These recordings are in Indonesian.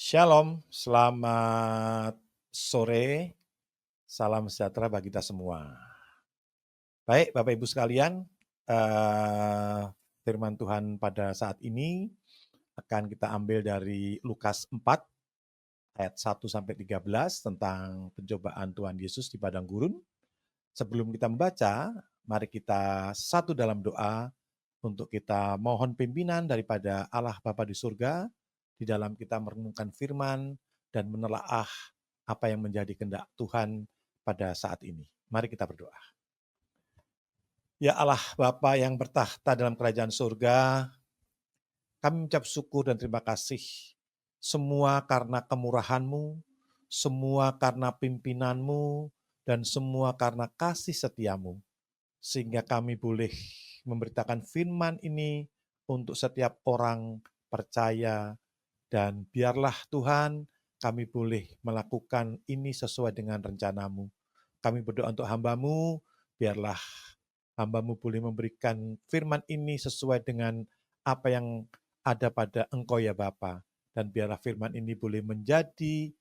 Shalom, selamat sore, salam sejahtera bagi kita semua. Baik, Bapak Ibu sekalian, firman Tuhan pada saat ini akan kita ambil dari Lukas 4 ayat 1 sampai 13 tentang pencobaan Tuhan Yesus di padang gurun. Sebelum kita membaca, mari kita satu dalam doa untuk kita mohon pimpinan daripada Allah Bapa di surga di dalam kita merenungkan firman dan menelaah apa yang menjadi kehendak Tuhan pada saat ini. Mari kita berdoa. Ya Allah Bapa yang bertahta dalam kerajaan surga, kami mengucap syukur dan terima kasih semua karena kemurahan-Mu, semua karena pimpinan-Mu, dan semua karena kasih setia-Mu. Sehingga kami boleh memberitakan firman ini untuk setiap orang percaya, dan biarlah Tuhan kami boleh melakukan ini sesuai dengan rencana-Mu. Kami berdoa untuk hamba-Mu, biarlah hamba-Mu boleh memberikan firman ini sesuai dengan apa yang ada pada Engkau ya Bapa. Dan biarlah firman ini boleh menjadi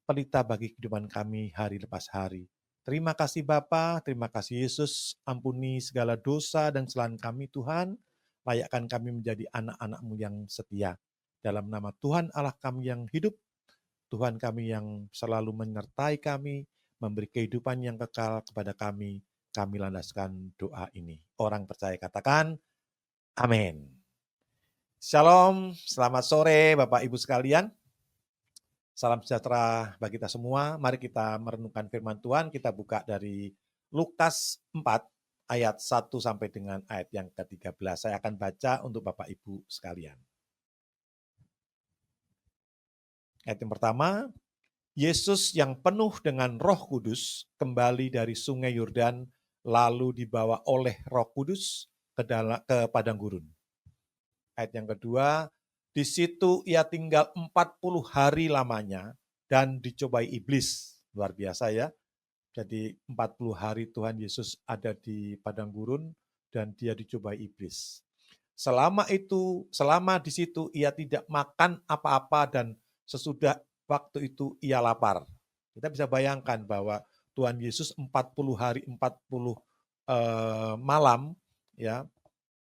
pelita bagi kehidupan kami hari lepas hari. Terima kasih Bapa, terima kasih Yesus, ampuni segala dosa dan kesalahan kami Tuhan, layakkan kami menjadi anak-anak-Mu yang setia. Dalam nama Tuhan Allah kami yang hidup, Tuhan kami yang selalu menyertai kami, memberi kehidupan yang kekal kepada kami landaskan doa ini. Orang percaya katakan, amin. Shalom, selamat sore Bapak Ibu sekalian. Salam sejahtera bagi kita semua. Mari kita merenungkan firman Tuhan. Kita buka dari Lukas 4 ayat 1 sampai dengan ayat yang ke-13. Saya akan baca untuk Bapak Ibu sekalian. Ayat yang pertama, Yesus yang penuh dengan Roh Kudus kembali dari Sungai Yordan lalu dibawa oleh Roh Kudus ke padang gurun. Ayat yang kedua, di situ ia tinggal 40 hari lamanya dan dicobai iblis. Luar biasa ya. Jadi 40 hari Tuhan Yesus ada di padang gurun dan dia dicobai iblis. Selama di situ ia tidak makan apa-apa dan sesudah waktu itu ia lapar. Kita bisa bayangkan bahwa Tuhan Yesus 40 hari 40 malam ya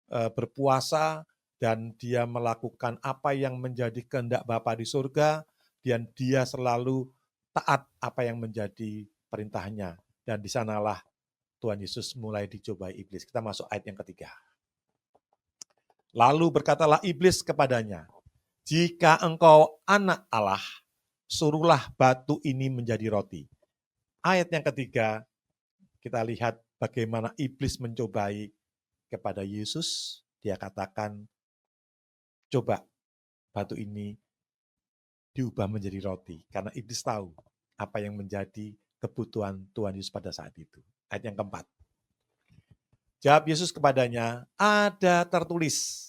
berpuasa dan dia melakukan apa yang menjadi kehendak Bapa di surga, dan dia selalu taat apa yang menjadi perintahnya. Dan di sanalah Tuhan Yesus mulai dicobai iblis. Kita masuk ayat yang ketiga. Lalu berkatalah iblis kepadanya, jika engkau anak Allah, suruhlah batu ini menjadi roti. Ayat yang ketiga, kita lihat bagaimana iblis mencobai kepada Yesus. Dia katakan, coba batu ini diubah menjadi roti. Karena iblis tahu apa yang menjadi kebutuhan Tuhan Yesus pada saat itu. Ayat yang keempat. Jawab Yesus kepadanya, ada tertulis.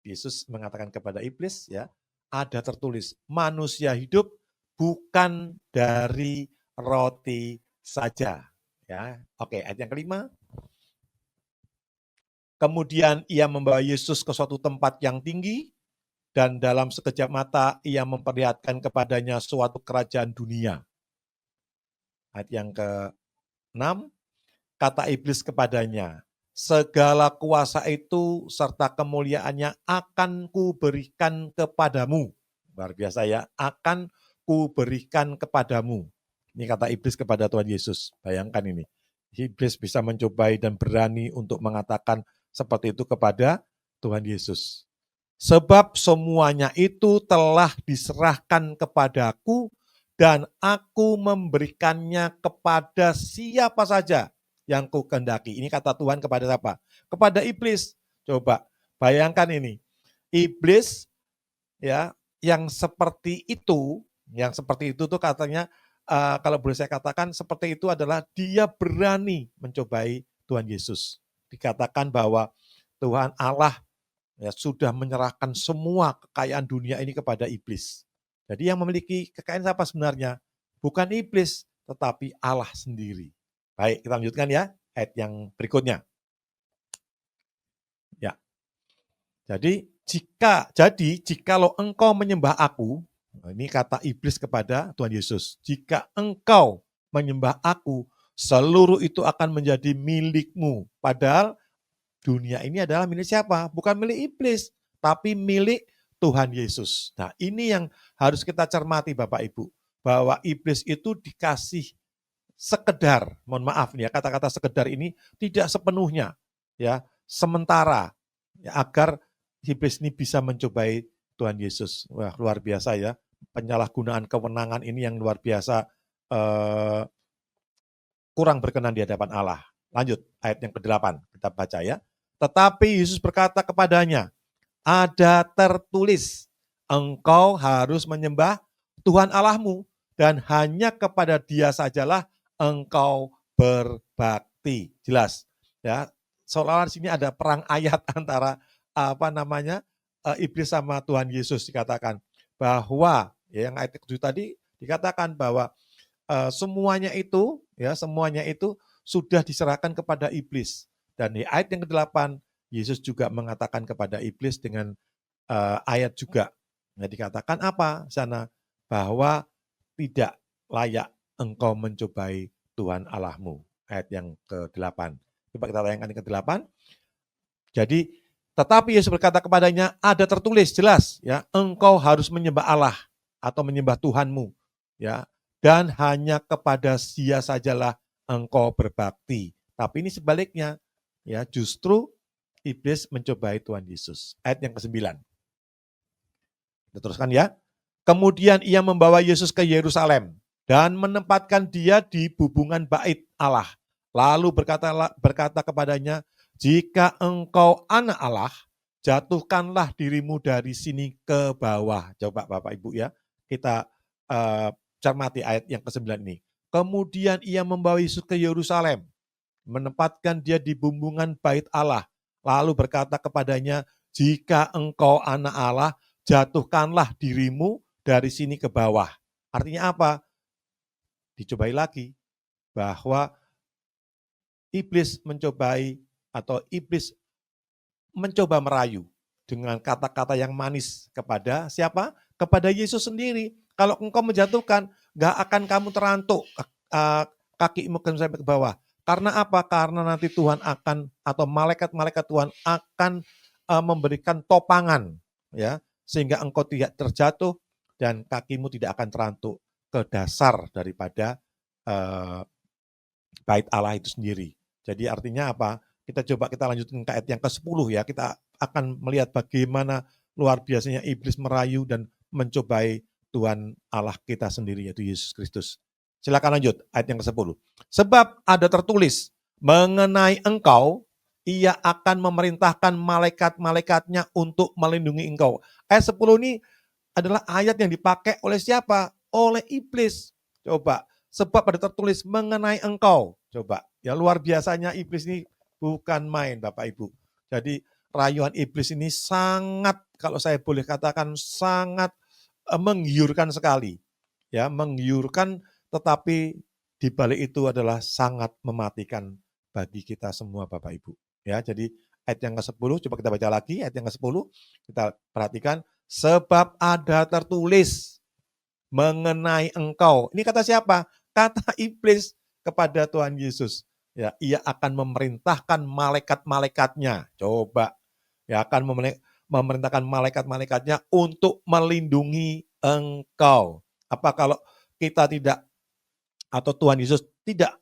Yesus mengatakan kepada iblis, ya, ada tertulis, manusia hidup bukan dari roti saja. Ya, oke, ayat yang kelima. Kemudian ia membawa Yesus ke suatu tempat yang tinggi, dan dalam sekejap mata ia memperlihatkan kepadanya suatu kerajaan dunia. Ayat yang ke-6, kata iblis kepadanya, segala kuasa itu serta kemuliaannya akan kuberikan kepadamu. Luar biasa ya, akan kuberikan kepadamu. Ini kata iblis kepada Tuhan Yesus. Bayangkan ini, iblis bisa mencobai dan berani untuk mengatakan seperti itu kepada Tuhan Yesus. Sebab semuanya itu telah diserahkan kepadaku dan aku memberikannya kepada siapa saja yang kukehendaki. Ini kata Tuhan kepada siapa? Kepada iblis. Coba bayangkan ini. Iblis ya yang seperti itu tuh katanya kalau boleh saya katakan seperti itu adalah dia berani mencobai Tuhan Yesus. Dikatakan bahwa Tuhan Allah ya, sudah menyerahkan semua kekayaan dunia ini kepada iblis. Jadi yang memiliki kekayaan apa sebenarnya? Bukan iblis, tetapi Allah sendiri. Baik, kita lanjutkan ya, ayat yang berikutnya. Ya. Jikalau engkau menyembah aku, Ini kata iblis kepada Tuhan Yesus. Jika engkau menyembah aku, seluruh itu akan menjadi milikmu. Padahal dunia ini adalah milik siapa? Bukan milik iblis, tapi milik Tuhan Yesus. Nah, ini yang harus kita cermati Bapak Ibu. Bahwa iblis itu dikasih sekedar, mohon maaf nih ya, kata-kata sekedar ini tidak sepenuhnya, ya, sementara, ya, agar iblis ini bisa mencobai Tuhan Yesus. Wah, luar biasa ya, penyalahgunaan kewenangan ini yang luar biasa, kurang berkenan di hadapan Allah. Lanjut, ayat yang ke-8, kita baca ya. Tetapi Yesus berkata kepadanya, ada tertulis, engkau harus menyembah Tuhan Allahmu, dan hanya kepada Dia sajalah engkau berbakti. Jelas, ya. Seolah-olah di sini ada perang ayat antara iblis sama Tuhan Yesus, dikatakan bahwa ya, yang ayat ke-7 tadi dikatakan bahwa semuanya itu sudah diserahkan kepada iblis. Dan di ayat yang ke-8 Yesus juga mengatakan kepada iblis dengan ayat juga. Nah, dikatakan apa sana? Bahwa tidak layak engkau mencobai Tuhan Allahmu. Ayat yang ke-8. Coba kita tayangkan yang ke-8. Jadi, tetapi Yesus berkata kepadanya, ada tertulis jelas, ya, engkau harus menyembah Allah atau menyembah Tuhanmu, ya, dan hanya kepada Dia sajalah engkau berbakti. Tapi ini sebaliknya, ya, justru iblis mencobai Tuhan Yesus. Ayat yang ke-9. Kita teruskan ya. Kemudian ia membawa Yesus ke Yerusalem dan menempatkan dia di bubungan bait Allah. Lalu berkata kepadanya, jika engkau anak Allah, jatuhkanlah dirimu dari sini ke bawah. Coba Bapak Ibu ya, kita cermati ayat yang ke-9 ini. Kemudian ia membawa Yesus ke Yerusalem, menempatkan dia di bubungan bait Allah. Lalu berkata kepadanya, jika engkau anak Allah, jatuhkanlah dirimu dari sini ke bawah. Artinya apa? Dicobai lagi bahwa iblis mencobai atau iblis mencoba merayu dengan kata-kata yang manis kepada siapa? Kepada Yesus sendiri. Kalau engkau menjatuhkan, gak akan kamu terantuk kakimu sampai ke bawah. Karena apa? Karena nanti Tuhan akan atau malaikat-malaikat Tuhan akan memberikan topangan, ya, sehingga engkau tidak terjatuh dan kakimu tidak akan terantuk ke dasar daripada bait Allah itu sendiri. Jadi artinya apa? Kita lanjutkan ke ayat yang ke-10 ya. Kita akan melihat bagaimana luar biasanya iblis merayu dan mencobai Tuhan Allah kita sendiri, yaitu Yesus Kristus. Silakan lanjut ayat yang ke-10. Sebab ada tertulis mengenai engkau, ia akan memerintahkan malaikat-malaikatnya untuk melindungi engkau. Ayat 10 ini adalah ayat yang dipakai oleh siapa? Oleh iblis. Coba, sebab ada tertulis mengenai engkau. Coba, ya luar biasanya iblis ini bukan main Bapak Ibu. Jadi rayuan iblis ini sangat, kalau saya boleh katakan sangat menggiurkan sekali. Ya, menggiurkan, tetapi di balik itu adalah sangat mematikan bagi kita semua Bapak Ibu. Ya, jadi ayat yang ke-10 coba kita baca lagi, ayat yang ke-10 kita perhatikan, sebab ada tertulis mengenai engkau. Ini kata siapa? Kata iblis kepada Tuhan Yesus. Ya, ia akan memerintahkan malaikat-malaikatnya. Coba, ya akan memerintahkan malaikat-malaikatnya untuk melindungi engkau. Apa kalau kita tidak atau Tuhan Yesus tidak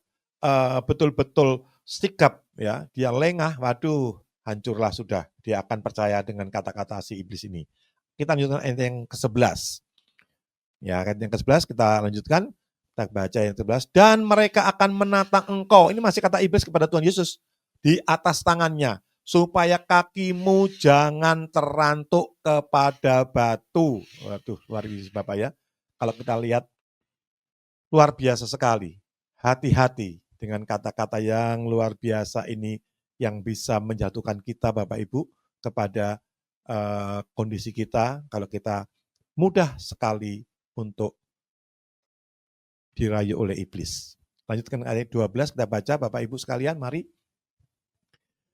betul-betul sikap, ya, dia lengah, waduh, hancurlah sudah. Dia akan percaya dengan kata-kata si iblis ini. Kita lanjutkan ayat yang ke-11. Ya, ayat yang ke-11 kita lanjutkan. Kita baca yang ke-11. Dan mereka akan menatang engkau. Ini masih kata iblis kepada Tuhan Yesus. Di atas tangannya. Supaya kakimu jangan terantuk kepada batu. Waduh, luar biasa Bapak ya. Kalau kita lihat, luar biasa sekali. Hati-hati dengan kata-kata yang luar biasa ini yang bisa menjatuhkan kita Bapak Ibu kepada kondisi kita. Kalau kita mudah sekali untuk dirayu oleh iblis. Lanjutkan ayat 12, kita baca Bapak Ibu sekalian, mari.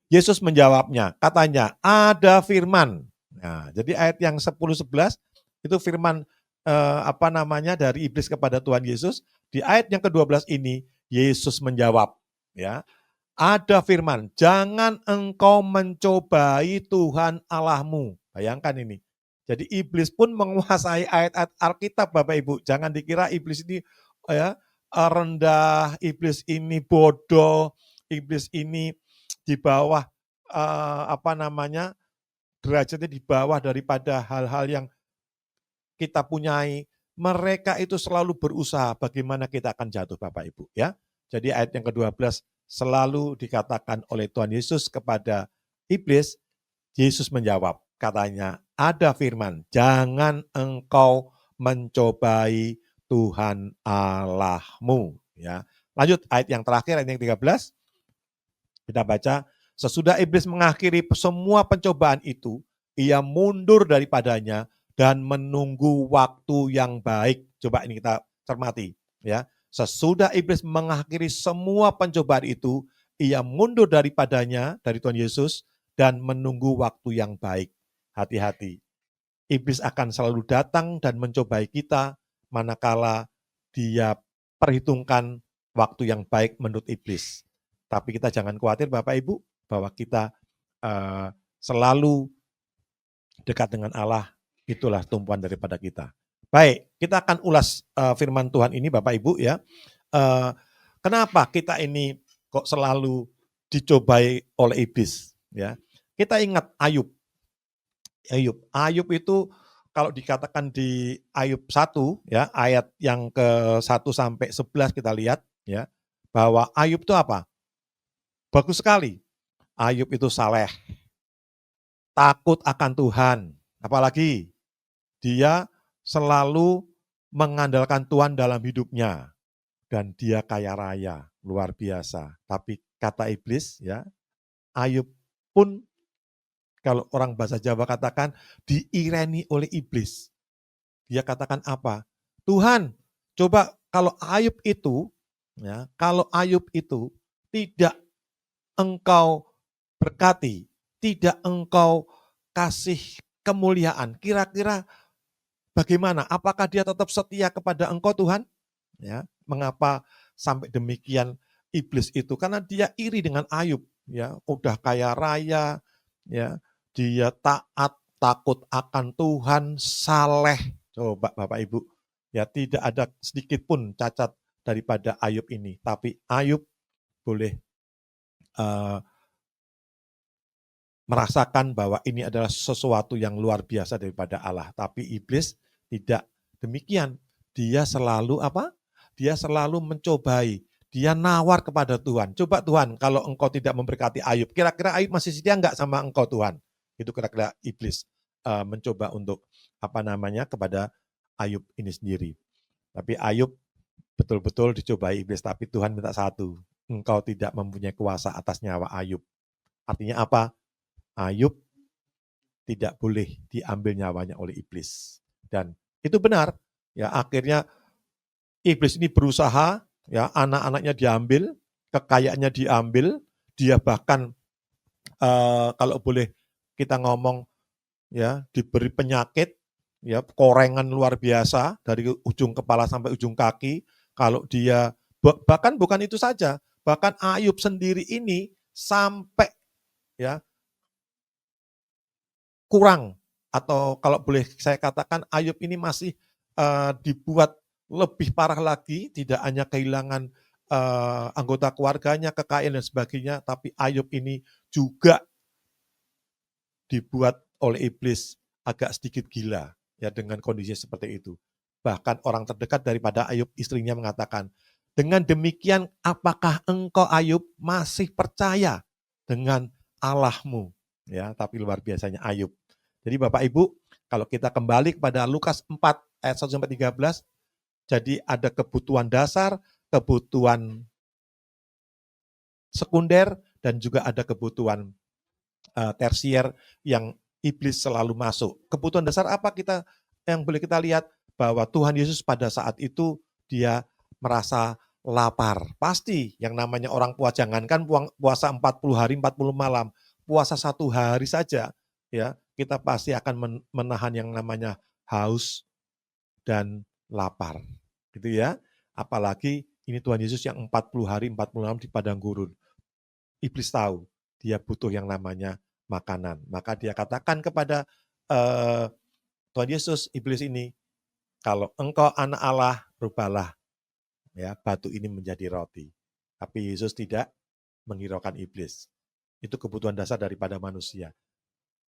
Yesus menjawabnya, katanya, ada firman. Nah, jadi ayat yang 10-11 itu firman dari iblis kepada Tuhan Yesus, di ayat yang ke-12 ini Yesus menjawab, ya. Ada firman, jangan engkau mencobai Tuhan Allahmu. Bayangkan ini. Jadi iblis pun menguasai ayat-ayat Alkitab, Bapak Ibu. Jangan dikira iblis ini rendah, iblis ini bodoh, iblis ini di bawah derajatnya di bawah daripada hal-hal yang kita punyai. Mereka itu selalu berusaha bagaimana kita akan jatuh, Bapak Ibu, ya. Jadi ayat yang ke-12 selalu dikatakan oleh Tuhan Yesus kepada iblis, Yesus menjawab, katanya, ada firman, jangan engkau mencobai Tuhan Allahmu. Ya. Lanjut ayat yang terakhir, ayat yang 13, kita baca, sesudah iblis mengakhiri semua pencobaan itu, ia mundur daripadanya dan menunggu waktu yang baik. Coba ini kita cermati, ya. Sesudah iblis mengakhiri semua pencobaan itu, ia mundur daripadanya, dari Tuhan Yesus, dan menunggu waktu yang baik. Hati-hati. Iblis akan selalu datang dan mencobai kita, manakala dia perhitungkan waktu yang baik menurut iblis. Tapi kita jangan khawatir Bapak Ibu, bahwa kita selalu dekat dengan Allah, itulah tumpuan daripada kita. Baik, kita akan ulas firman Tuhan ini Bapak Ibu, ya. Kenapa kita ini kok selalu dicobai oleh iblis, ya? Kita ingat Ayub. Ayub itu kalau dikatakan di Ayub 1, ya, ayat yang ke-1 sampai 11 kita lihat, ya, bahwa Ayub itu apa? Bagus sekali. Ayub itu saleh, takut akan Tuhan, apalagi dia selalu mengandalkan Tuhan dalam hidupnya, dan dia kaya raya, luar biasa. Tapi kata iblis, ya, Ayub pun kalau orang bahasa Jawa katakan diireni oleh iblis. Dia katakan apa? Tuhan, coba kalau Ayub itu, ya, kalau Ayub itu tidak engkau berkati, tidak engkau kasih kemuliaan, kira-kira bagaimana? Apakah dia tetap setia kepada engkau Tuhan? Ya, mengapa sampai demikian iblis itu? Karena dia iri dengan Ayub, ya, udah kaya raya, ya, dia taat, takut akan Tuhan, saleh. Coba Bapak Ibu, ya, tidak ada sedikit pun cacat daripada Ayub ini. Tapi Ayub boleh merasakan bahwa ini adalah sesuatu yang luar biasa daripada Allah. Tapi iblis tidak demikian. Dia selalu apa? Dia selalu mencobai. Dia nawar kepada Tuhan. Coba Tuhan, kalau engkau tidak memberkati Ayub, kira-kira Ayub masih setia enggak sama engkau Tuhan? Itu kira-kira iblis mencoba untuk kepada Ayub ini sendiri. Tapi Ayub betul-betul dicobai iblis, tapi Tuhan minta satu, engkau tidak mempunyai kuasa atas nyawa Ayub. Artinya apa? Ayub tidak boleh diambil nyawanya oleh iblis. Dan itu benar, ya, akhirnya iblis ini berusaha, ya, anak-anaknya diambil, kekayaannya diambil, dia bahkan kalau boleh kita ngomong, ya, diberi penyakit, ya, korengan luar biasa dari ujung kepala sampai ujung kaki. Kalau dia bahkan bukan itu saja, bahkan Ayub sendiri ini sampai, ya, kurang, atau kalau boleh saya katakan Ayub ini masih dibuat lebih parah lagi, tidak hanya kehilangan anggota keluarganya, kekayaan dan sebagainya, tapi Ayub ini juga dibuat oleh iblis agak sedikit gila, ya, dengan kondisi seperti itu. Bahkan orang terdekat daripada Ayub, istrinya, mengatakan, dengan demikian apakah engkau Ayub masih percaya dengan Allahmu? Ya, tapi luar biasanya Ayub. Jadi Bapak Ibu, kalau kita kembali kepada Lukas 4 ayat 1 sampai 13, jadi ada kebutuhan dasar, kebutuhan sekunder, dan juga ada kebutuhan tersier yang iblis selalu masuk. Kebutuhan dasar apa kita yang boleh kita lihat? Bahwa Tuhan Yesus pada saat itu dia merasa lapar. Pasti yang namanya orang puasa, jangankan puasa 40 hari 40 malam, puasa 1 hari saja, ya, kita pasti akan menahan yang namanya haus dan lapar. Gitu ya. Apalagi ini Tuhan Yesus yang 40 hari 40 malam di padang gurun. Iblis tahu dia butuh yang namanya makanan. Maka dia katakan kepada Tuhan Yesus, iblis ini, kalau engkau anak Allah, rubahlah ya batu ini menjadi roti. Tapi Yesus tidak menghiraukan iblis. Itu kebutuhan dasar daripada manusia.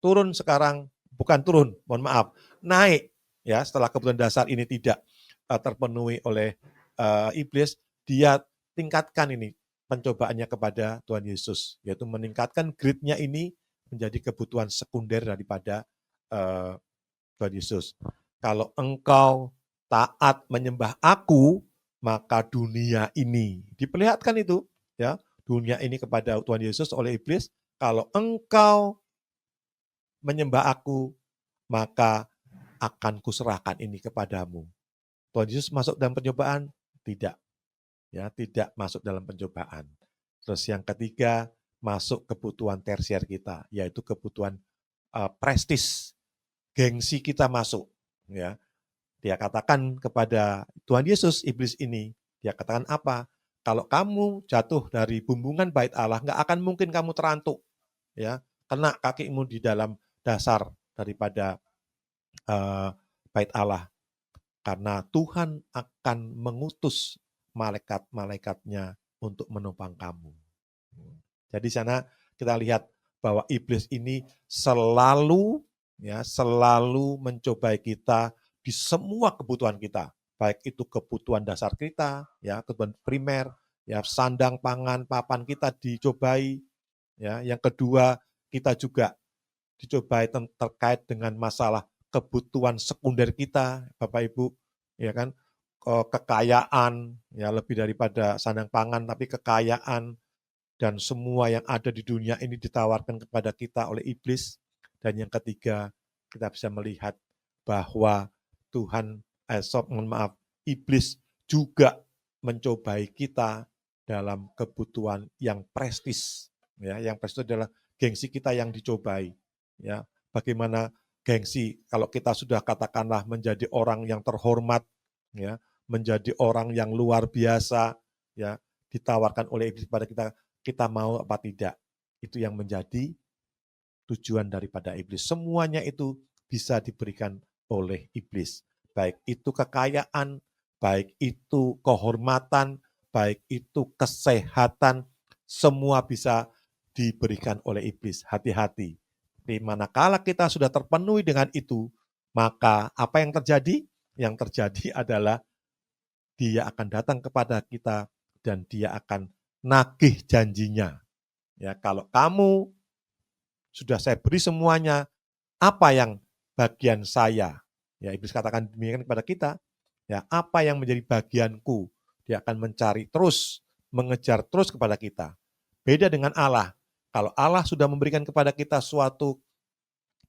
Turun sekarang, bukan turun, mohon maaf, naik ya setelah kebutuhan dasar ini tidak terpenuhi oleh iblis, dia tingkatkan ini pencobaannya kepada Tuhan Yesus, yaitu meningkatkan grade-nya ini menjadi kebutuhan sekunder daripada Tuhan Yesus. Kalau engkau taat menyembah aku, maka dunia ini diperlihatkan itu ya, dunia ini kepada Tuhan Yesus oleh iblis. Kalau engkau menyembah aku, maka akan kuserahkan ini kepadamu. Tuhan Yesus masuk dalam pencobaan? Tidak. Ya, tidak masuk dalam pencobaan. Terus yang ketiga, masuk kebutuhan tersier kita, yaitu kebutuhan prestis, gengsi kita masuk. Ya, dia katakan kepada Tuhan Yesus, iblis ini, dia katakan apa? Kalau kamu jatuh dari bumbungan bait Allah, nggak akan mungkin kamu terantuk, ya, kena kakimu di dalam dasar daripada bait Allah, karena Tuhan akan mengutus malaikat-malaikatnya untuk menopang kamu. Jadi sana kita lihat bahwa iblis ini selalu mencobai kita di semua kebutuhan kita, baik itu kebutuhan dasar kita, ya, kebutuhan primer, ya, sandang, pangan, papan kita dicobai, ya. Yang kedua, kita juga dicobai terkait dengan masalah kebutuhan sekunder kita, Bapak Ibu, ya kan, kekayaan, ya, lebih daripada sandang pangan, tapi kekayaan dan semua yang ada di dunia ini ditawarkan kepada kita oleh iblis. Dan yang ketiga, kita bisa melihat bahwa iblis juga mencobai kita dalam kebutuhan yang prestis. Ya, yang prestis adalah gengsi kita yang dicobai. Ya, bagaimana gengsi kalau kita sudah katakanlah menjadi orang yang terhormat, ya, menjadi orang yang luar biasa, ya, ditawarkan oleh iblis pada kita, kita mau apa tidak. Itu yang menjadi tujuan daripada iblis. Semuanya itu bisa diberikan oleh iblis. Baik itu kekayaan, baik itu kehormatan, baik itu kesehatan, semua bisa diberikan oleh iblis. Hati-hati. Di manakala kita sudah terpenuhi dengan itu, maka apa yang terjadi? Yang terjadi adalah dia akan datang kepada kita dan dia akan nagih janjinya. Ya, kalau kamu sudah saya beri semuanya, apa yang bagian saya? Ya, iblis katakan demikian kepada kita. Ya, apa yang menjadi bagianku? Dia akan mencari terus, mengejar terus kepada kita. Beda dengan Allah. Kalau Allah sudah memberikan kepada kita suatu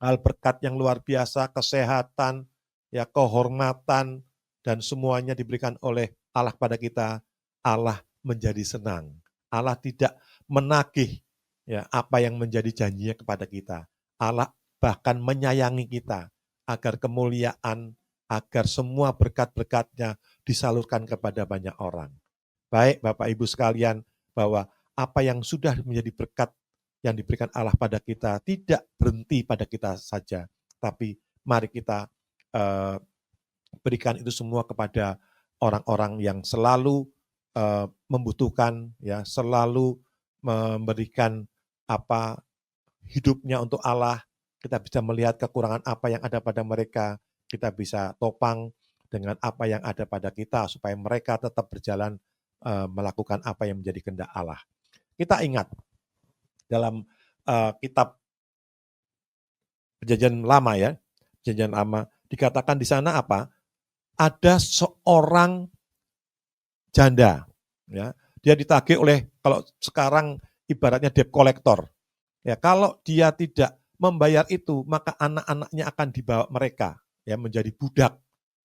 hal berkat yang luar biasa, kesehatan, ya, kehormatan, dan semuanya diberikan oleh Allah kepada kita, Allah menjadi senang. Allah tidak menagih ya apa yang menjadi janjinya kepada kita. Allah bahkan menyayangi kita agar kemuliaan, agar semua berkat-berkatnya disalurkan kepada banyak orang. Baik Bapak Ibu sekalian, bahwa apa yang sudah menjadi berkat yang diberikan Allah pada kita tidak berhenti pada kita saja, tapi mari kita berikan itu semua kepada orang-orang yang selalu membutuhkan, ya, selalu memberikan apa hidupnya untuk Allah. Kita bisa melihat kekurangan apa yang ada pada mereka, kita bisa topang dengan apa yang ada pada kita supaya mereka tetap berjalan melakukan apa yang menjadi kehendak Allah. Kita ingat dalam kitab Perjanjian Lama, ya, Perjanjian Lama, dikatakan di sana apa? Ada seorang janda, ya, dia ditagih oleh, kalau sekarang ibaratnya debt collector. Ya, kalau dia tidak membayar itu, maka anak-anaknya akan dibawa mereka, ya, menjadi budak.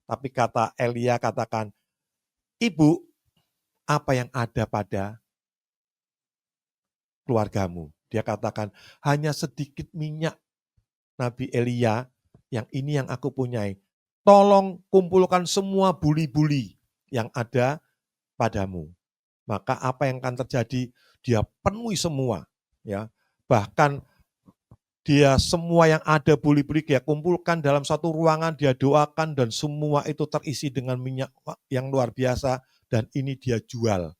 Tapi kata Elia katakan, ibu, apa yang ada pada keluargamu? Dia katakan, hanya sedikit minyak Nabi Elia, yang ini yang aku punyai. tolong kumpulkan semua buli-buli yang ada padamu. Maka apa yang akan terjadi? Dia penuhi semua, ya. Bahkan dia semua yang ada buli-buli dia kumpulkan dalam satu ruangan, dia doakan dan semua itu terisi dengan minyak yang luar biasa dan ini dia jual.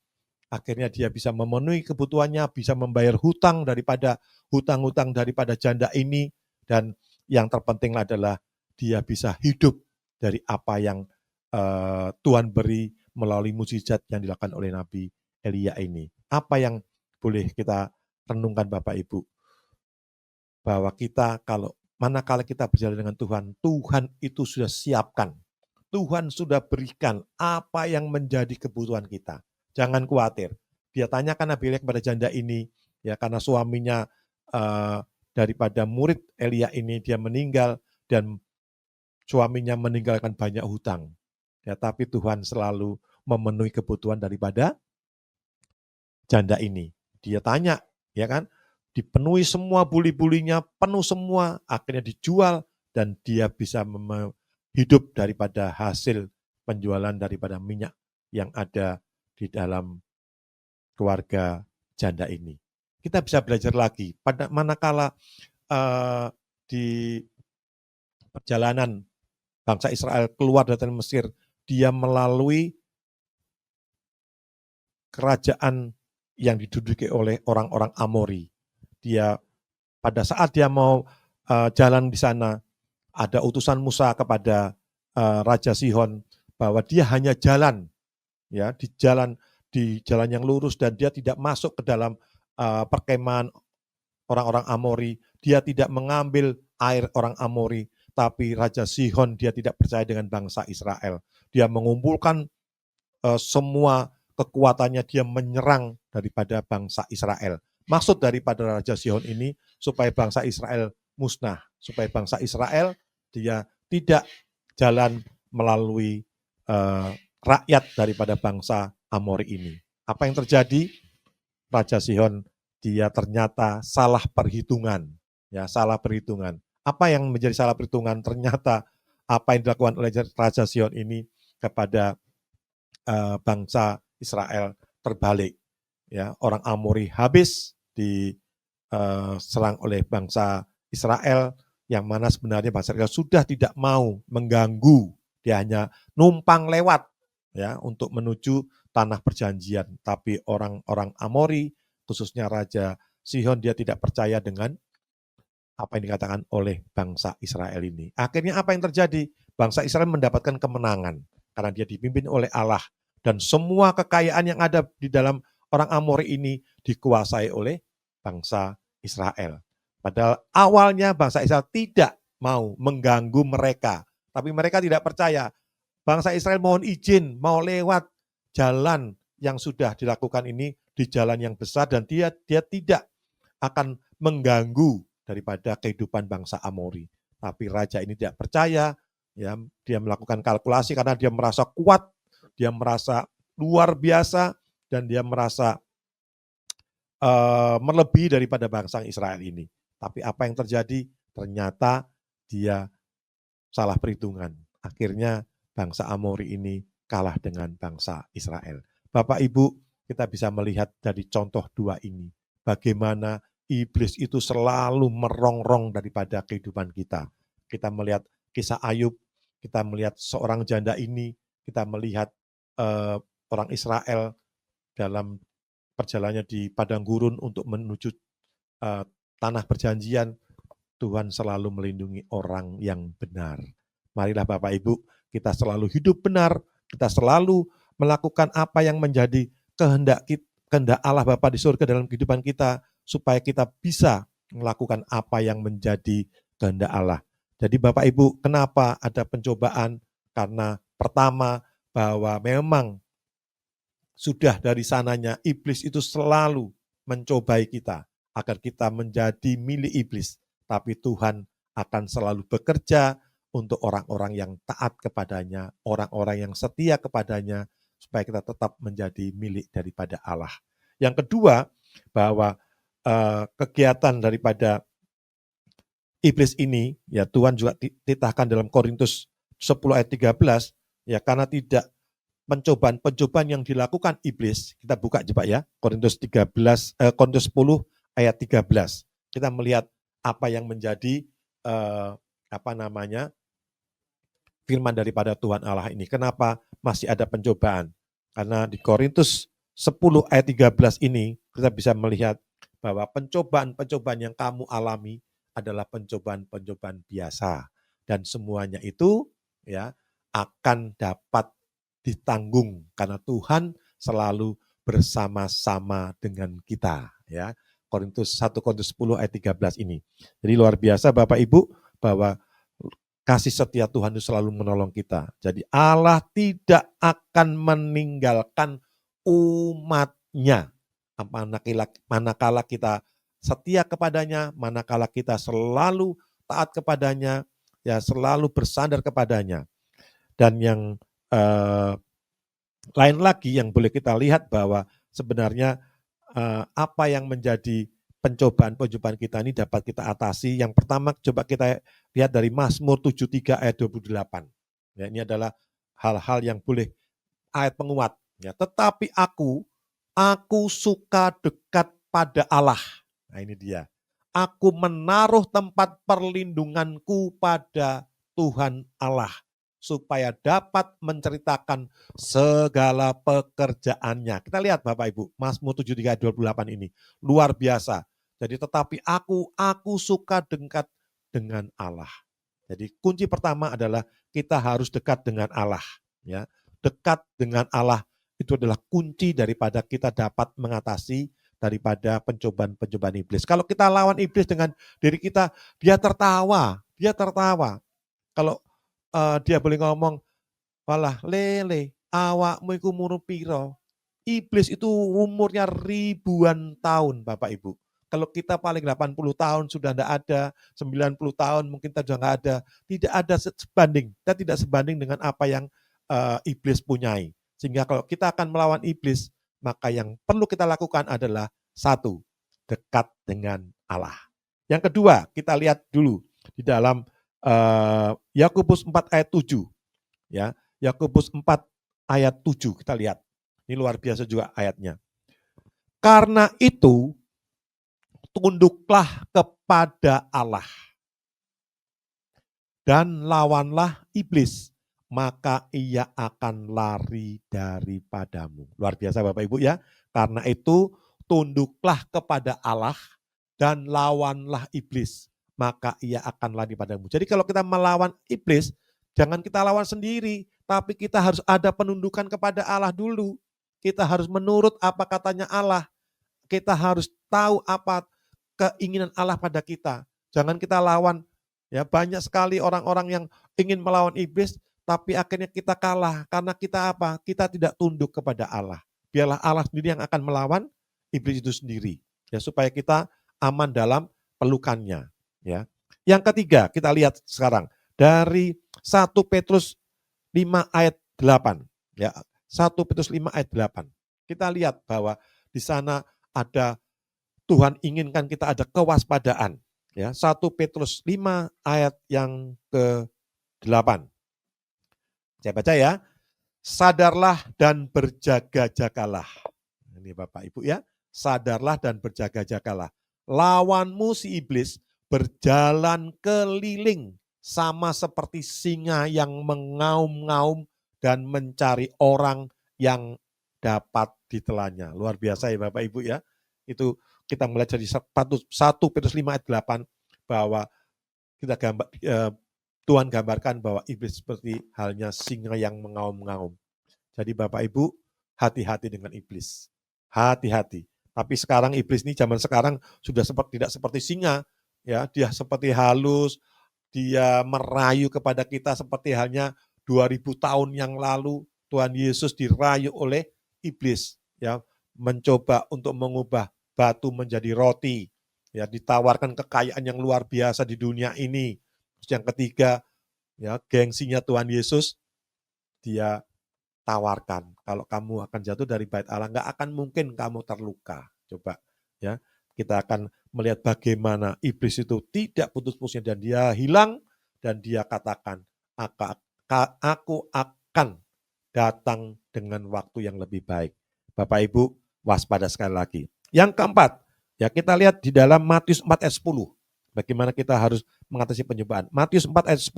Akhirnya dia bisa memenuhi kebutuhannya, bisa membayar hutang-hutang daripada janda ini dan yang terpenting adalah dia bisa hidup dari apa yang Tuhan beri melalui mukjizat yang dilakukan oleh Nabi Elia ini. Apa yang boleh kita renungkan Bapak Ibu? Bahwa kita manakala kita berjalan dengan Tuhan, Tuhan itu sudah siapkan. Tuhan sudah berikan apa yang menjadi kebutuhan kita. Jangan khawatir. Dia tanyakan Nabi Elia kepada janda ini, ya karena suaminya daripada murid Elia ini dia meninggal dan suaminya meninggalkan banyak hutang. Ya, tapi Tuhan selalu memenuhi kebutuhan daripada janda ini. Dia tanya, ya kan? Dipenuhi semua buli-bulinya, penuh semua, akhirnya dijual dan dia bisa hidup daripada hasil penjualan daripada minyak yang ada di dalam keluarga janda ini. Kita bisa belajar lagi pada manakala di perjalanan bangsa Israel keluar dari Mesir, dia melalui kerajaan yang diduduki oleh orang-orang Amori. Dia pada saat dia mau jalan di sana, ada utusan Musa kepada Raja Sihon bahwa dia hanya jalan, ya di jalan yang lurus dan dia tidak masuk ke dalam perkemahan orang-orang Amori. Dia tidak mengambil air orang Amori, tapi Raja Sihon dia tidak percaya dengan bangsa Israel. Dia mengumpulkan semua kekuatannya, dia menyerang daripada bangsa Israel. Maksud daripada Raja Sihon ini supaya bangsa Israel musnah, supaya bangsa Israel dia tidak jalan melalui rakyat daripada bangsa Amori ini. Apa yang terjadi? Raja Sihon dia ternyata salah perhitungan, ya salah perhitungan. Apa yang menjadi salah perhitungan? Ternyata apa yang dilakukan oleh Raja Sihon ini kepada bangsa Israel terbalik. Ya, orang Amori habis diserang oleh bangsa Israel, yang mana sebenarnya bangsa Israel sudah tidak mau mengganggu, dia hanya numpang lewat ya untuk menuju tanah perjanjian. Tapi orang-orang Amori, khususnya Raja Sihon, dia tidak percaya dengan apa yang dikatakan oleh bangsa Israel ini. Akhirnya apa yang terjadi? Bangsa Israel mendapatkan kemenangan karena dia dipimpin oleh Allah dan semua kekayaan yang ada di dalam orang Amori ini dikuasai oleh bangsa Israel. Padahal awalnya bangsa Israel tidak mau mengganggu mereka, tapi mereka tidak percaya. Bangsa Israel mohon izin, mau lewat jalan yang sudah dilakukan ini di jalan yang besar dan dia tidak akan mengganggu daripada kehidupan bangsa Amori. Tapi raja ini tidak percaya, ya dia melakukan kalkulasi karena dia merasa kuat, dia merasa luar biasa dan dia merasa melebihi daripada bangsa Israel ini. Tapi apa yang terjadi? Ternyata dia salah perhitungan. Akhirnya bangsa Amori ini kalah dengan bangsa Israel. Bapak Ibu, kita bisa melihat dari contoh dua ini, bagaimana iblis itu selalu merongrong daripada kehidupan kita. Kita melihat kisah Ayub, kita melihat seorang janda ini, kita melihat orang Israel dalam perjalanannya di padang gurun untuk menuju tanah perjanjian. Tuhan selalu melindungi orang yang benar. Marilah Bapak Ibu, kita selalu hidup benar, kita selalu melakukan apa yang menjadi kehendak Allah Bapa di surga dalam kehidupan kita, supaya kita bisa melakukan apa yang menjadi kehendak Allah. Jadi Bapak Ibu, kenapa ada pencobaan? Karena pertama, bahwa memang sudah dari sananya iblis itu selalu mencobai kita, agar kita menjadi milik iblis. Tapi Tuhan akan selalu bekerja untuk orang-orang yang taat kepadanya, orang-orang yang setia kepadanya, supaya kita tetap menjadi milik daripada Allah. Yang kedua, bahwa kegiatan daripada iblis ini, ya Tuhan juga titahkan dalam Korintus 10 ayat 13, ya karena tidak pencobaan yang dilakukan iblis. Kita buka coba ya, Korintus 10 ayat 13. Kita melihat apa yang menjadi firman daripada Tuhan Allah ini. Kenapa masih ada pencobaan? Karena di Korintus 10 ayat 13 ini kita bisa melihat bahwa pencobaan-pencobaan yang kamu alami adalah pencobaan-pencobaan biasa, dan semuanya itu ya akan dapat ditanggung karena Tuhan selalu bersama-sama dengan kita, ya. 1 Korintus 10 ayat 13 ini. Jadi luar biasa Bapak Ibu bahwa kasih setia Tuhan itu selalu menolong kita. Jadi Allah tidak akan meninggalkan umat-Nya. Manakala kita setia kepadanya, manakala kita selalu taat kepadanya, ya selalu bersandar kepadanya. Dan yang lain lagi yang boleh kita lihat bahwa sebenarnya apa yang menjadi pencobaan-pencobaan kita ini dapat kita atasi. Yang pertama coba kita lihat dari Mazmur 73 ayat 28. Ya, ini adalah hal-hal yang boleh ayat penguat. Ya, tetapi aku suka dekat pada Allah. Nah ini dia. Aku menaruh tempat perlindunganku pada Tuhan Allah, supaya dapat menceritakan segala pekerjaannya. Kita lihat Bapak Ibu, Mazmur 73 ayat 28 ini. Luar biasa. Jadi tetapi aku suka dekat dengan Allah. Jadi kunci pertama adalah kita harus dekat dengan Allah. Ya, dekat dengan Allah itu adalah kunci daripada kita dapat mengatasi daripada pencobaan-pencobaan iblis. Kalau kita lawan iblis dengan diri kita, dia tertawa. Kalau dia boleh ngomong, walah lele, awakmu iku umur piro? Iblis itu umurnya ribuan tahun Bapak Ibu. Kalau kita paling 80 tahun sudah tidak ada, 90 tahun mungkin sudah tidak ada. Tidak ada sebanding. Kita tidak sebanding dengan apa yang iblis punyai. Sehingga kalau kita akan melawan iblis, maka yang perlu kita lakukan adalah satu, dekat dengan Allah. Yang kedua, kita lihat dulu di dalam Yakobus 4 ayat 7. Ya, Yakobus 4 ayat 7 kita lihat. Ini luar biasa juga ayatnya. Karena itu tunduklah kepada Allah dan lawanlah iblis, maka ia akan lari daripadamu. Luar biasa Bapak Ibu ya. Karena itu tunduklah kepada Allah dan lawanlah iblis, maka ia akan lari padamu. Jadi kalau kita melawan iblis, jangan kita lawan sendiri, tapi kita harus ada penundukan kepada Allah dulu. Kita harus menurut apa katanya Allah. Kita harus tahu apa keinginan Allah pada kita. Jangan kita lawan. Ya, banyak sekali orang-orang yang ingin melawan iblis, tapi akhirnya kita kalah karena kita apa? Kita tidak tunduk kepada Allah. Biarlah Allah sendiri yang akan melawan iblis itu sendiri. Ya, supaya kita aman dalam pelukannya. Ya. Yang ketiga, kita lihat sekarang dari 1 Petrus 5 ayat 8. Ya, 1 Petrus 5 ayat 8. Kita lihat bahwa di sana ada Tuhan inginkan kita ada kewaspadaan. Ya, 1 Petrus 5 ayat yang ke-8. Saya baca ya. Sadarlah dan berjaga-jagalah. Ini Bapak Ibu ya. Sadarlah dan berjaga-jagalah. Lawanmu si iblis berjalan keliling sama seperti singa yang mengaum-ngaum dan mencari orang yang dapat ditelannya. Luar biasa ya Bapak Ibu ya. Itu kita melihat dari 1 Petrus 5 ayat 8 bahwa kita Tuhan gambarkan bahwa iblis seperti halnya singa yang mengaum-ngaum. Jadi Bapak Ibu, hati-hati dengan iblis. Hati-hati. Tapi sekarang iblis ini zaman sekarang sudah tidak seperti singa, ya, dia seperti halus, dia merayu kepada kita seperti halnya 2000 tahun yang lalu Tuhan Yesus dirayu oleh iblis, ya, mencoba untuk mengubah batu menjadi roti, ya, ditawarkan kekayaan yang luar biasa di dunia ini. Yang ketiga, ya, gengsinya Tuhan Yesus, dia tawarkan, kalau kamu akan jatuh dari bait Allah, nggak akan mungkin kamu terluka. Coba ya, kita akan melihat bagaimana iblis itu tidak putus-putusnya dan dia hilang dan dia katakan, maka aku akan datang dengan waktu yang lebih baik. Bapak Ibu, waspada sekali lagi. Yang keempat, ya kita lihat di dalam Matius 4 ayat 10. Bagaimana kita harus mengatasi penyembaan. Matius 4 ayat 10.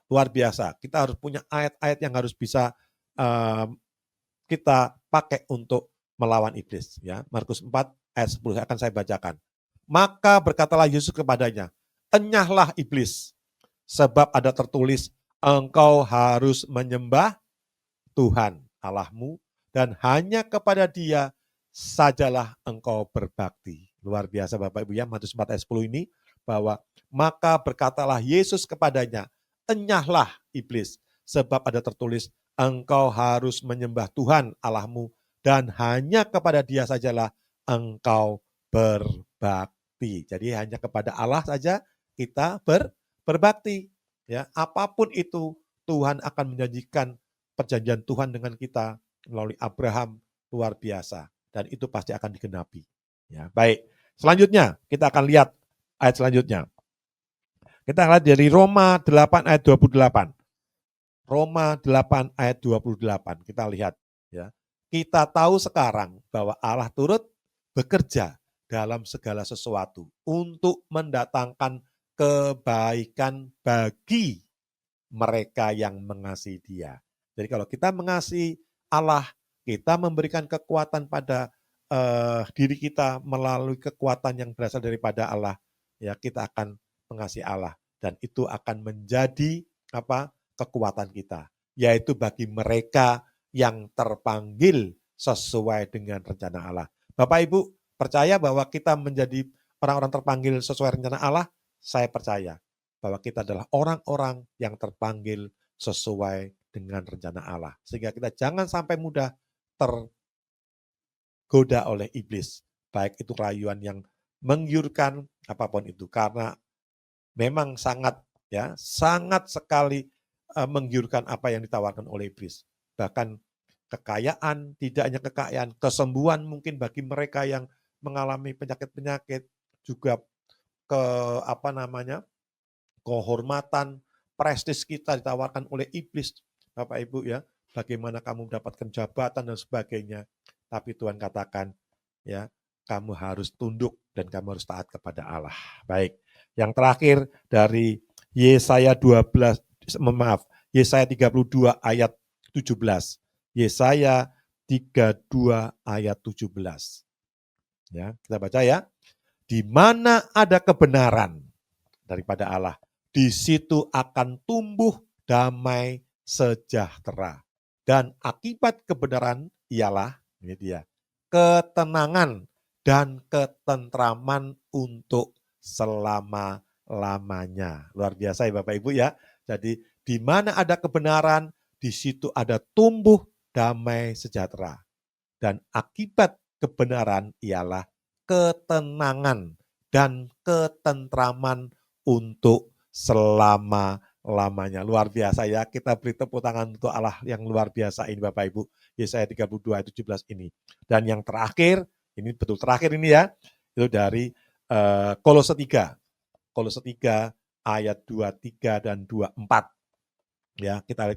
Luar biasa. Kita harus punya ayat-ayat yang harus bisa kita pakai untuk melawan iblis. Ya, Markus 4 ayat 10 akan saya bacakan. Maka berkatalah Yesus kepadanya, enyahlah iblis, sebab ada tertulis, engkau harus menyembah Tuhan Allahmu dan hanya kepada Dia sajalah engkau berbakti. Luar biasa Bapak Ibu ya, Matius 4 ayat 10 ini, bahwa maka berkatalah Yesus kepadanya, enyahlah iblis, sebab ada tertulis, engkau harus menyembah Tuhan Allahmu dan hanya kepada Dia sajalah engkau berbakti. Jadi hanya kepada Allah saja kita berbakti. Ya, apapun itu Tuhan akan menjanjikan perjanjian Tuhan dengan kita melalui Abraham luar biasa dan itu pasti akan digenapi. Ya, baik. Selanjutnya kita akan lihat ayat selanjutnya. Kita lihat dari Roma 8 ayat 28. Roma 8 ayat 28. Kita lihat ya. Kita tahu sekarang bahwa Allah turut bekerja dalam segala sesuatu untuk mendatangkan kebaikan bagi mereka yang mengasihi Dia. Jadi kalau kita mengasihi Allah, kita memberikan kekuatan pada diri kita melalui kekuatan yang berasal daripada Allah. Ya, kita akan mengasihi Allah dan itu akan menjadi kekuatan kita, yaitu bagi mereka yang terpanggil sesuai dengan rencana Allah. Bapak Ibu percaya bahwa kita menjadi orang-orang terpanggil sesuai rencana Allah? Saya percaya bahwa kita adalah orang-orang yang terpanggil sesuai dengan rencana Allah. Sehingga kita jangan sampai mudah tergoda oleh iblis. Baik itu rayuan yang menggiurkan apapun itu. Karena memang sangat sekali menggiurkan apa yang ditawarkan oleh iblis. Bahkan kekayaan, tidak hanya kekayaan, kesembuhan mungkin bagi mereka yang mengalami penyakit-penyakit, juga kehormatan, prestis kita ditawarkan oleh iblis, Bapak Ibu ya. Bagaimana kamu mendapatkan jabatan dan sebagainya. Tapi Tuhan katakan, ya, kamu harus tunduk dan kamu harus taat kepada Allah. Baik. Yang terakhir dari Yesaya 32 ayat 17. Yesaya 32 ayat 17. Ya, kita baca ya. Di mana ada kebenaran daripada Allah, di situ akan tumbuh damai sejahtera. Dan akibat kebenaran ialah, ini dia, ketenangan dan ketentraman untuk selama-lamanya. Luar biasa ya Bapak Ibu ya. Jadi di mana ada kebenaran, di situ ada tumbuh damai sejahtera. Dan akibat kebenaran ialah ketenangan dan ketentraman untuk selama-lamanya. Luar biasa ya, kita beri tepuk tangan untuk Allah yang luar biasa ini Bapak Ibu. Yesaya 32 ayat 17 ini. Dan yang terakhir, ini betul terakhir ini ya, itu dari Kolose 3. Kolose 3 ayat 23 dan 24. Ya, kita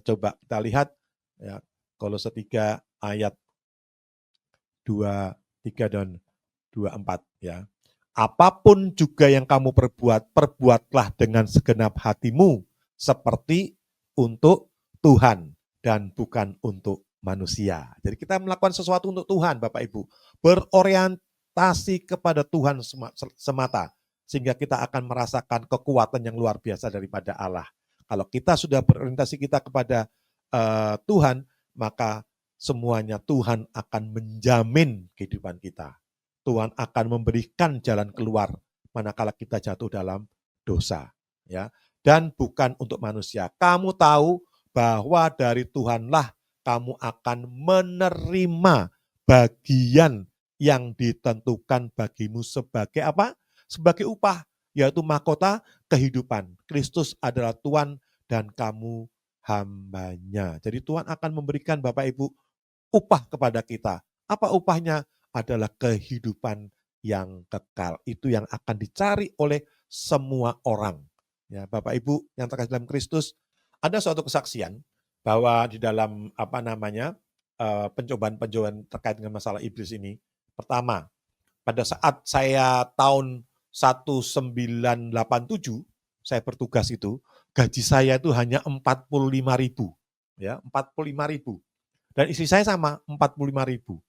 lihat ya, Kolose 3 ayat 23 dan 24 ya. Apapun juga yang kamu perbuat, perbuatlah dengan segenap hatimu seperti untuk Tuhan dan bukan untuk manusia. Jadi kita melakukan sesuatu untuk Tuhan Bapak Ibu. Berorientasi kepada Tuhan semata. Sehingga kita akan merasakan kekuatan yang luar biasa daripada Allah. Kalau kita sudah berorientasi kita kepada Tuhan, maka semuanya Tuhan akan menjamin kehidupan kita. Tuhan akan memberikan jalan keluar manakala kita jatuh dalam dosa, ya. Dan bukan untuk manusia. Kamu tahu bahwa dari Tuhanlah kamu akan menerima bagian yang ditentukan bagimu sebagai apa? Sebagai upah, yaitu mahkota kehidupan. Kristus adalah Tuhan dan kamu hambanya. Jadi Tuhan akan memberikan Bapak Ibu upah kepada kita. Apa upahnya? Adalah kehidupan yang kekal. Itu yang akan dicari oleh semua orang. Ya, Bapak Ibu yang terkasih dalam Kristus, Ada suatu kesaksian bahwa di dalam pencobaan-pencobaan terkait dengan masalah iblis ini, pertama, pada saat saya tahun 1987 saya bertugas itu, gaji saya itu hanya 45.000, ya, 45.000. Dan istri saya sama, 45.000.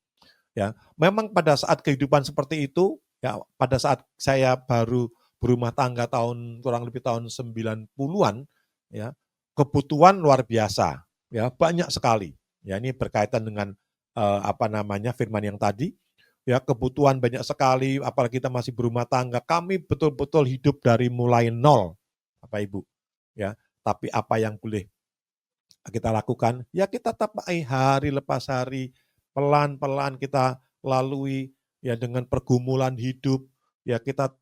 Ya, memang pada saat kehidupan seperti itu, ya, pada saat saya baru berumah tangga kurang lebih tahun 90-an, ya, kebutuhan luar biasa, ya, banyak sekali. Ya, ini berkaitan dengan firman yang tadi, ya, kebutuhan banyak sekali, apalagi kita masih berumah tangga. Kami betul-betul hidup dari mulai nol, Bapak Ibu, ya. Tapi apa yang boleh kita lakukan, ya kita tapai hari lepas hari, pelan-pelan kita lalui, ya dengan pergumulan hidup, ya kita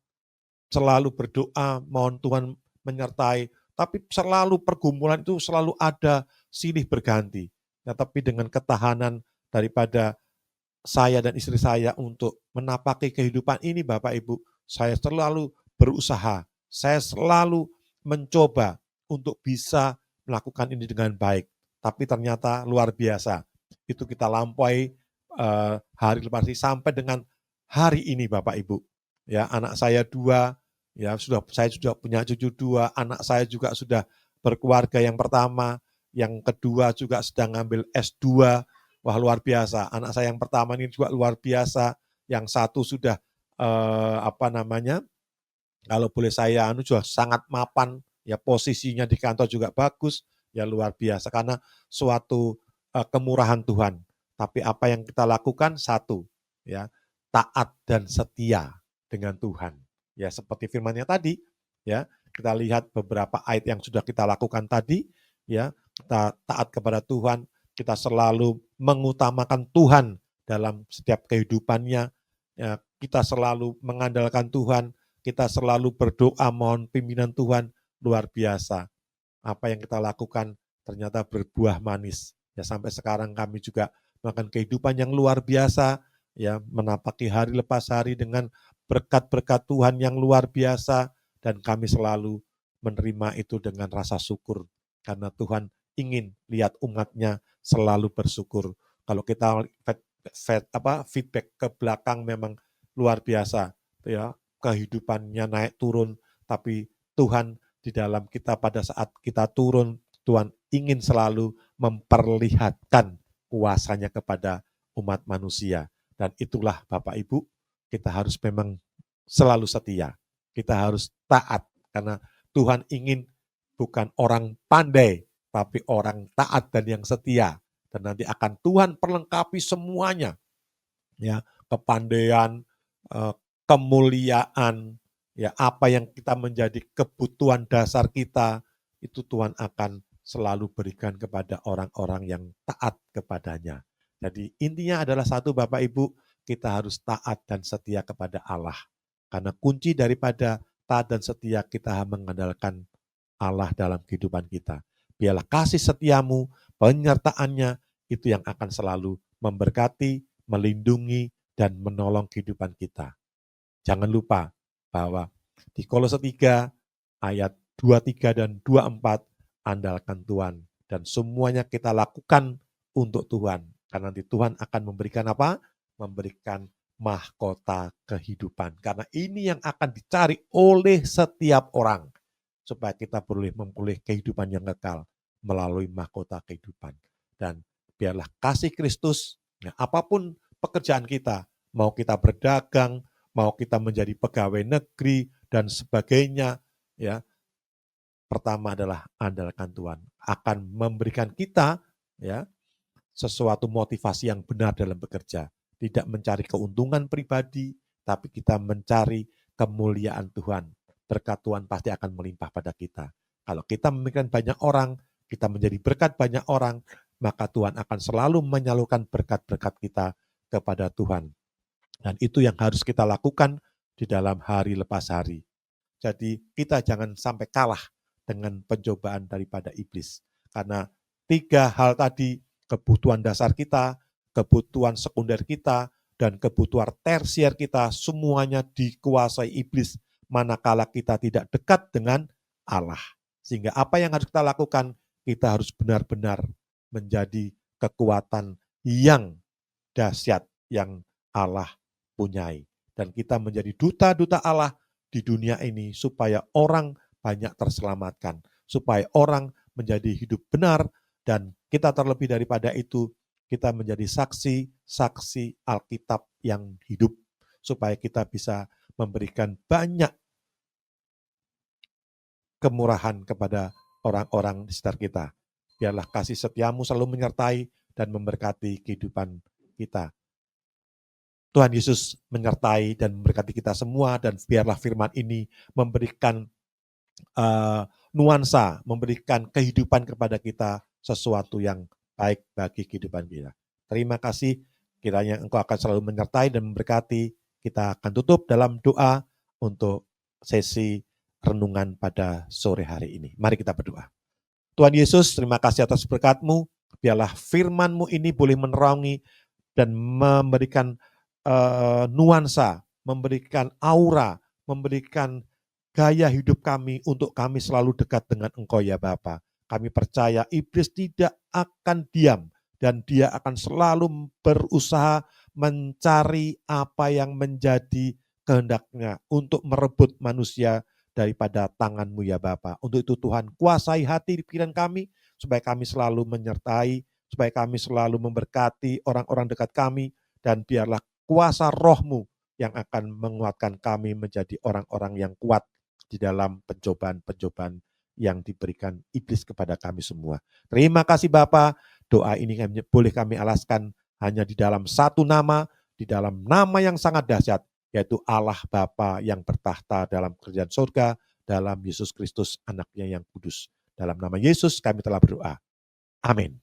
selalu berdoa, mohon Tuhan menyertai, tapi selalu pergumulan itu selalu ada, silih berganti. Ya, tapi dengan ketahanan daripada saya dan istri saya untuk menapaki kehidupan ini, Bapak Ibu, saya selalu berusaha, saya selalu mencoba untuk bisa melakukan ini dengan baik. Tapi ternyata luar biasa. Itu kita lampaui hari lepas hari sampai dengan hari ini, Bapak Ibu. Ya, anak saya 2, ya saya sudah punya cucu 2, anak saya juga sudah berkeluarga yang pertama, yang kedua juga sedang ngambil S2. Wah, luar biasa. Anak saya yang pertama ini juga luar biasa. Yang satu sudah kalau boleh saya juga sangat mapan, ya posisinya di kantor juga bagus, ya luar biasa karena suatu kemurahan Tuhan. Tapi apa yang kita lakukan satu, ya taat dan setia dengan Tuhan. Ya seperti firman-Nya tadi, ya kita lihat beberapa ayat yang sudah kita lakukan tadi, ya kita taat kepada Tuhan, kita selalu mengutamakan Tuhan dalam setiap kehidupannya, ya, kita selalu mengandalkan Tuhan, kita selalu berdoa mohon pimpinan Tuhan, luar biasa. Apa yang kita lakukan ternyata berbuah manis. Ya sampai sekarang kami juga melakukan kehidupan yang luar biasa, ya menapaki hari lepas hari dengan berkat-berkat Tuhan yang luar biasa, dan kami selalu menerima itu dengan rasa syukur karena Tuhan ingin lihat umatnya selalu bersyukur. Kalau kita feedback ke belakang memang luar biasa, ya kehidupannya naik turun, tapi Tuhan di dalam kita pada saat kita turun, Tuhan ingin selalu memperlihatkan kuasanya kepada umat manusia. Dan itulah Bapak Ibu, kita harus memang selalu setia. Kita harus taat, karena Tuhan ingin bukan orang pandai, tapi orang taat dan yang setia. Dan nanti akan Tuhan perlengkapi semuanya. Ya, kepandaian, kemuliaan, ya apa yang kita menjadi kebutuhan dasar kita, itu Tuhan akan selalu berikan kepada orang-orang yang taat kepadanya. Jadi intinya adalah satu Bapak Ibu, kita harus taat dan setia kepada Allah. Karena kunci daripada taat dan setia kita mengandalkan Allah dalam kehidupan kita. Biarlah kasih setiamu, penyertaannya, itu yang akan selalu memberkati, melindungi, dan menolong kehidupan kita. Jangan lupa bahwa di Kolose 3 ayat 23 dan 24, andalkan Tuhan. Dan semuanya kita lakukan untuk Tuhan. Karena nanti Tuhan akan memberikan apa? Memberikan mahkota kehidupan. Karena ini yang akan dicari oleh setiap orang. Supaya kita boleh memperoleh kehidupan yang kekal melalui mahkota kehidupan. Dan biarlah kasih Kristus, ya, apapun pekerjaan kita, mau kita berdagang, mau kita menjadi pegawai negeri, dan sebagainya, ya pertama adalah andalkan Tuhan. Akan memberikan kita ya sesuatu motivasi yang benar dalam bekerja. Tidak mencari keuntungan pribadi, tapi kita mencari kemuliaan Tuhan. Berkat Tuhan pasti akan melimpah pada kita. Kalau kita memikirkan banyak orang, kita menjadi berkat banyak orang, maka Tuhan akan selalu menyalurkan berkat-berkat kita kepada Tuhan. Dan itu yang harus kita lakukan di dalam hari lepas hari. Jadi kita jangan sampai kalah dengan pencobaan daripada iblis. Karena 3 hal tadi, kebutuhan dasar kita, kebutuhan sekunder kita, dan kebutuhan tersier kita, semuanya dikuasai iblis manakala kita tidak dekat dengan Allah. Sehingga apa yang harus kita lakukan? kita harus benar-benar menjadi kekuatan yang dahsyat yang Allah punyai. Dan kita menjadi duta-duta Allah di dunia ini supaya orang banyak terselamatkan, supaya orang menjadi hidup benar, dan kita terlebih daripada itu, kita menjadi saksi-saksi Alkitab yang hidup, supaya kita bisa memberikan banyak kemurahan kepada orang-orang di sekitar kita. Biarlah kasih setiamu selalu menyertai dan memberkati kehidupan kita. Tuhan Yesus menyertai dan memberkati kita semua, dan biarlah firman ini memberikan nuansa, memberikan kehidupan kepada kita, sesuatu yang baik bagi kehidupan kita. Terima kasih, kiranya Engkau akan selalu menyertai dan memberkati. Kita akan tutup dalam doa untuk sesi renungan pada sore hari ini. Mari kita berdoa. Tuhan Yesus, terima kasih atas berkat-Mu. Biarlah firman-Mu ini boleh menerangi dan memberikan nuansa, memberikan aura, memberikan gaya hidup kami untuk kami selalu dekat dengan Engkau ya Bapa. Kami percaya iblis tidak akan diam dan dia akan selalu berusaha mencari apa yang menjadi kehendaknya untuk merebut manusia daripada tangan-Mu ya Bapa. Untuk itu Tuhan, kuasai hati pikiran kami supaya kami selalu menyertai, supaya kami selalu memberkati orang-orang dekat kami, dan biarlah kuasa Roh-Mu yang akan menguatkan kami menjadi orang-orang yang kuat di dalam pencobaan-pencobaan yang diberikan iblis kepada kami semua. Terima kasih Bapa, doa ini boleh kami alaskan hanya di dalam satu nama, di dalam nama yang sangat dahsyat, yaitu Allah Bapa yang bertahta dalam kerajaan surga, dalam Yesus Kristus anaknya yang kudus. Dalam nama Yesus kami telah berdoa. Amin.